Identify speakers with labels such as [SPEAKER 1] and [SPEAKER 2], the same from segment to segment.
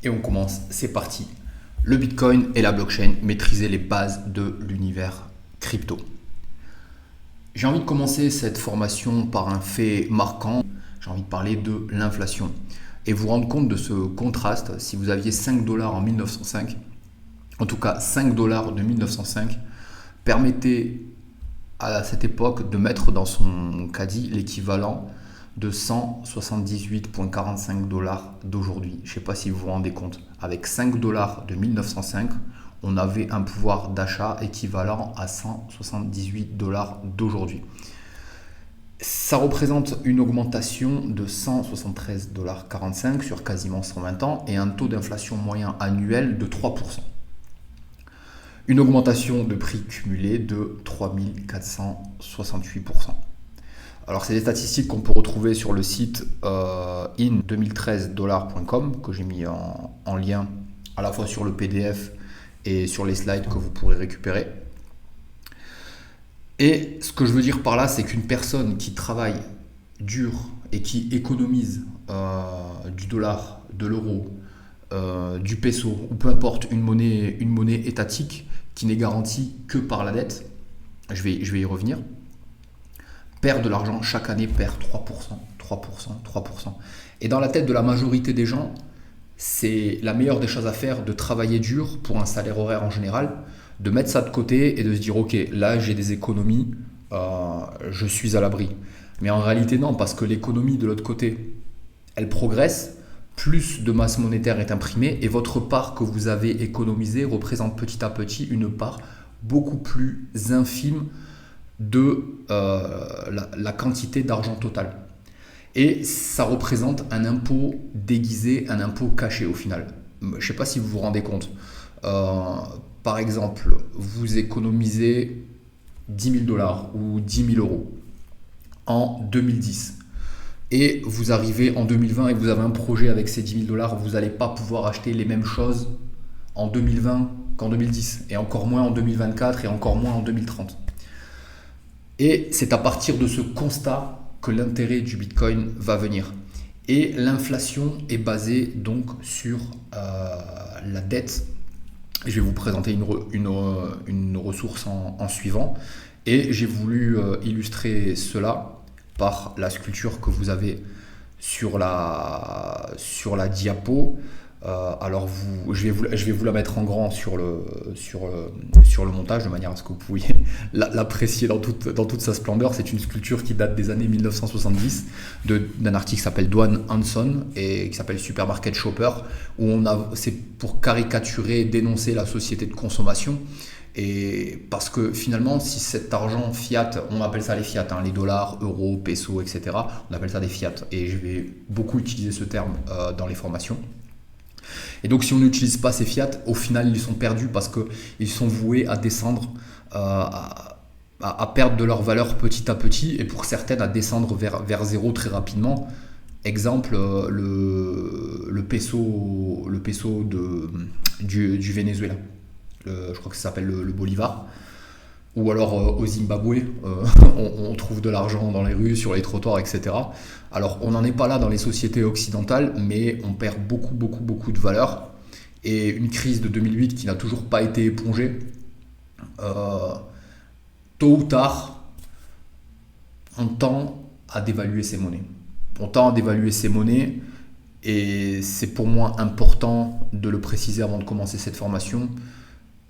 [SPEAKER 1] Et on commence, c'est parti. Le Bitcoin et la blockchain, maîtriser les bases de l'univers crypto. J'ai envie de commencer cette formation par un fait marquant. J'ai envie de parler de l'inflation. Et vous rendre compte de ce contraste. Si vous aviez 5 dollars en 1905, en tout cas 5 dollars de 1905, permettait à cette époque de mettre dans son caddie l'équivalent de 178,45 dollars d'aujourd'hui. Je ne sais pas si vous vous rendez compte. Avec 5 dollars de 1905, on avait un pouvoir d'achat équivalent à 178 dollars d'aujourd'hui. Ça représente une augmentation de 173,45 dollars sur quasiment 120 ans et un taux d'inflation moyen annuel de 3%. Une augmentation de prix cumulé de 3468%. Alors, c'est des statistiques qu'on peut retrouver sur le site in2013dollar.com que j'ai mis en lien à la fois sur le PDF et sur les slides que vous pourrez récupérer. Et ce que je veux dire par là, c'est qu'une personne qui travaille dur et qui économise du dollar, de l'euro, du peso, ou peu importe, une monnaie étatique qui n'est garantie que par la dette, je vais y revenir, perd de l'argent chaque année, perd 3%, 3%, 3%. Et dans la tête de la majorité des gens, c'est la meilleure des choses à faire de travailler dur pour un salaire horaire en général, de mettre ça de côté et de se dire ok, là j'ai des économies, je suis à l'abri. Mais en réalité non, parce que l'économie de l'autre côté, elle progresse, plus de masse monétaire est imprimée et votre part que vous avez économisée représente petit à petit une part beaucoup plus infime de la quantité d'argent total. Et ça représente un impôt déguisé, un impôt caché au final. Je ne sais pas si vous vous rendez compte. Par exemple, vous économisez 10 000 dollars ou 10 000 euros en 2010. Et vous arrivez en 2020 et vous avez un projet avec ces 10 000 dollars, vous n'allez pas pouvoir acheter les mêmes choses en 2020 qu'en 2010. Et encore moins en 2024 et encore moins en 2030. Et c'est à partir de ce constat que l'intérêt du Bitcoin va venir. Et l'inflation est basée donc sur la dette. Je vais vous présenter une ressource en suivant. Et j'ai voulu illustrer cela par la sculpture que vous avez sur la diapo. Je vais vous la mettre en grand sur le montage de manière à ce que vous puissiez l'apprécier dans toute sa splendeur. C'est une sculpture qui date des années 1970 d'un article qui s'appelle Dwayne Hanson et qui s'appelle Supermarket Shopper, où c'est pour caricaturer, dénoncer la société de consommation. Et parce que finalement, si cet argent fiat, on appelle ça les fiat, les dollars, euros, pesos, etc., on appelle ça des fiat. Et je vais beaucoup utiliser ce terme dans les formations. Et donc si on n'utilise pas ces fiat, au final ils sont perdus parce qu'ils sont voués à descendre, à perdre de leur valeur petit à petit et pour certaines à descendre vers zéro très rapidement. Exemple, le peso du Venezuela, je crois que ça s'appelle le bolivar. Ou alors au Zimbabwe, on trouve de l'argent dans les rues, sur les trottoirs, etc. Alors on n'en est pas là dans les sociétés occidentales, mais on perd beaucoup, beaucoup, beaucoup de valeur. Et une crise de 2008 qui n'a toujours pas été épongée, tôt ou tard, on tend à dévaluer ces monnaies. On tend à dévaluer ces monnaies et c'est pour moi important de le préciser avant de commencer cette formation.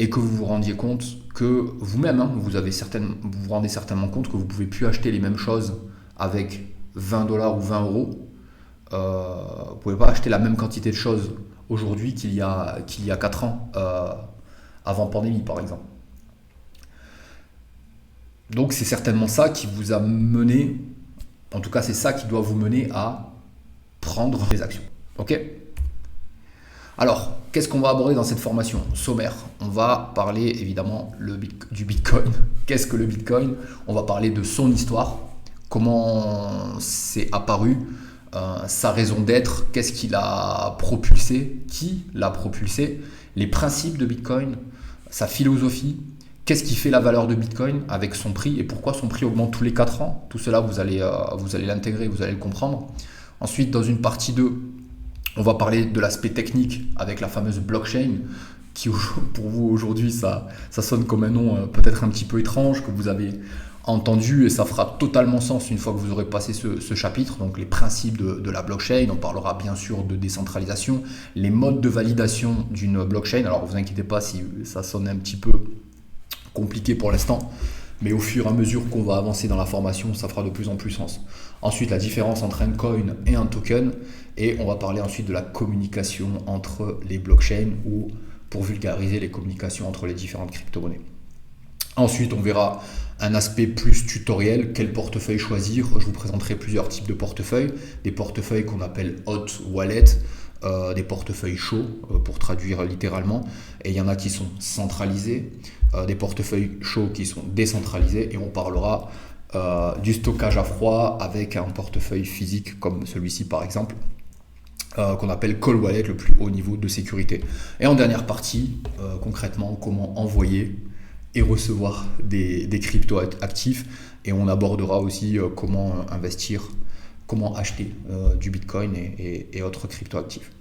[SPEAKER 1] Et que vous vous rendiez compte que vous-même, vous vous rendez certainement compte que vous ne pouvez plus acheter les mêmes choses avec 20 dollars ou 20 euros. Vous ne pouvez pas acheter la même quantité de choses aujourd'hui qu'il y a 4 ans, avant pandémie par exemple. Donc c'est certainement ça qui vous a mené, en tout cas c'est ça qui doit vous mener à prendre des actions. Ok ? Alors, qu'est-ce qu'on va aborder dans cette formation sommaire? On va parler évidemment du Bitcoin. Qu'est-ce que le Bitcoin? On va parler de son histoire, comment c'est apparu, sa raison d'être, qu'est-ce qui l'a propulsé, qui l'a propulsé, les principes de Bitcoin, sa philosophie, qu'est-ce qui fait la valeur de Bitcoin avec son prix et pourquoi son prix augmente tous les 4 ans. Tout cela, vous allez l'intégrer, vous allez le comprendre. Ensuite, dans une partie 2, On va parler de l'aspect technique avec la fameuse blockchain, qui pour vous aujourd'hui ça sonne comme un nom peut-être un petit peu étrange, que vous avez entendu, et ça fera totalement sens une fois que vous aurez passé ce chapitre. Donc les principes de la blockchain, on parlera bien sûr de décentralisation, les modes de validation d'une blockchain. Alors vous inquiétez pas si ça sonne un petit peu compliqué pour l'instant, mais au fur et à mesure qu'on va avancer dans la formation, ça fera de plus en plus sens. Ensuite, la différence entre un coin et un token, et on va parler ensuite de la communication entre les blockchains, ou pour vulgariser, les communications entre les différentes crypto-monnaies. Ensuite, on verra un aspect plus tutoriel, quel portefeuille choisir. Je vous présenterai plusieurs types de portefeuilles, des portefeuilles qu'on appelle hot wallet, des portefeuilles chauds, pour traduire littéralement, et il y en a qui sont centralisés, des portefeuilles chauds qui sont décentralisés, et on parlera du stockage à froid avec un portefeuille physique comme celui-ci par exemple, qu'on appelle cold wallet, le plus haut niveau de sécurité. Et en dernière partie, concrètement, comment envoyer et recevoir des crypto-actifs, et on abordera aussi comment investir, comment acheter du Bitcoin et autres crypto-actifs.